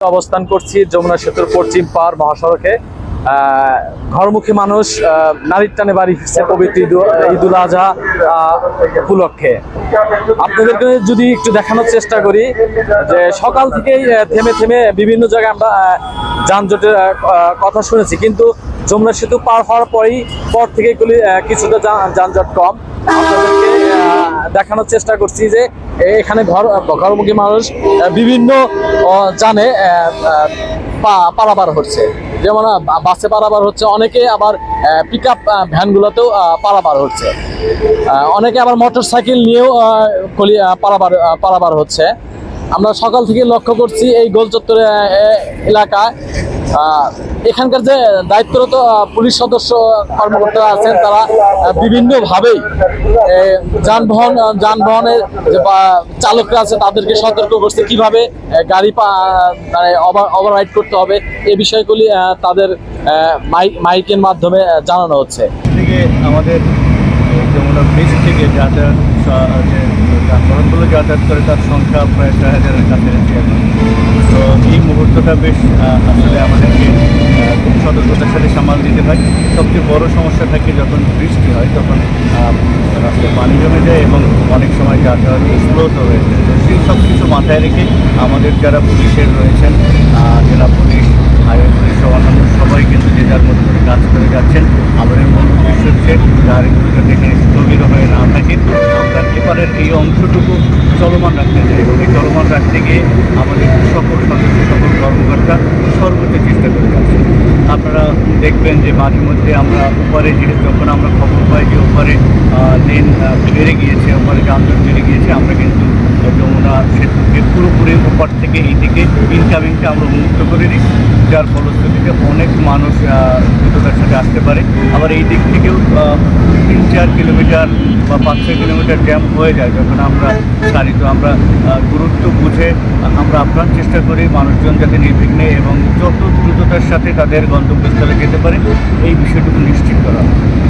অবস্থান করছি যমুনা সেতুর পশ্চিম পার মহাসড়কে। ঘরমুখী মানুষ নারীর টানে বাড়ি ফিরছে পবিত্র ঈদুল আজহা উপলক্ষে। আপনাদেরকে যদি একটু দেখানোর চেষ্টা করি যে সকাল থেকেই থেমে থেমে বিভিন্ন জায়গায় আমরা যানজটের কথা শুনেছি, কিন্তু যমুনা সেতু পার হওয়ার পর থেকে কিছুটা যানজট কম। আপনাদেরকে দেখানোর চেষ্টা করছি যে এখানে ঘরমুখী মানুষ বিভিন্ন যানে পারাপার হচ্ছে, যেমন বাসে পারাপার হচ্ছে, অনেকে আবার পিক আপ ভ্যানগুলোতেও পারাপার হচ্ছে, অনেকে আবার মোটর সাইকেল নিয়েও পারাপার হচ্ছে। আমরা সকাল থেকে লক্ষ্য করছি এই গোলচত্বর এলাকায় এখানকার যে দায়িত্বরত পুলিশ সদস্য কর্মকর্তারা আছেন, তারা বিভিন্নভাবেই যানবাহনের যে চালকরা আছে তাদেরকে সতর্ক করছে কিভাবে গাড়ি মানে ওভাররাইড করতে হবে। এই বিষয়গুলি তাদের মাইকের মাধ্যমে জানানো হচ্ছে। আমাদের যমুনা ব্রিজ থেকে যানবাহনগুলো যাতায়াত করে তার সংখ্যা প্রায় ৬,০০০-এর কাছাকাছি এখন। তো এই মুহূর্তটা বেশ আসলে আমাদেরকে খুব সতর্কতার সাথে সামাল দিতে হয়। সবচেয়ে বড় সমস্যা থাকে যখন বৃষ্টি হয়, তখন রাস্তায় পানি জমে যায় এবং অনেক সময় যাতায়াত স্লোত হয়ে যায়। তো সেই সব কিছু মাথায় রেখে আমাদের যারা পুলিশের রয়েছেন, জেলা পুলিশ, হাইওয়ে পুলিশ, অন্যান্য সবাই কিন্তু যে যার মতো করে কাজ করে যাচ্ছেন। আমাদের মূল উদ্দেশ্য হচ্ছে গাড়িগুলো যেখানে স্থবির হয়ে না থাকে, আমরা এপারের এই অংশটুকু চলমান রাখতে চাই এবং এই চলমান রাখতে গিয়ে আমাদের সকল সদস্য, সকল কর্মকর্তা সর্বোচ্চ চেষ্টা করে যাচ্ছেন। আপনারা দেখবেন যে মাঝে মধ্যে আমরা উপরে যখন আমরা খবর পাই যে ওপারে লেন বেড়ে গিয়েছে, ওপারে যানজট বেড়ে গিয়েছে, আমরা কিন্তু যমুনা সেতুকে পুরোপুরি ওপার থেকে এই দিকে ইনকামিংটা আমরা উন্মুক্ত করে দিই, যার ফলশ্রুতিতে অনেক মানুষ দ্রুততার সাথে আসতে পারে। আবার এই দিক থেকেও ৩-৪ কিলোমিটার বা ৫-৬ কিলোমিটার জ্যাম হয়ে যায় যখন আমরা ছাড়ি। তো আমরা গুরুত্ব বুঝে আমরা আপ্রাণ চেষ্টা করি মানুষজন যাতে নির্বিঘ্নে এবং যত দ্রুততার সাথে তাদের গন্তব্যস্থলে যেতে পারে এই বিষয়টুকু নিশ্চিত করা।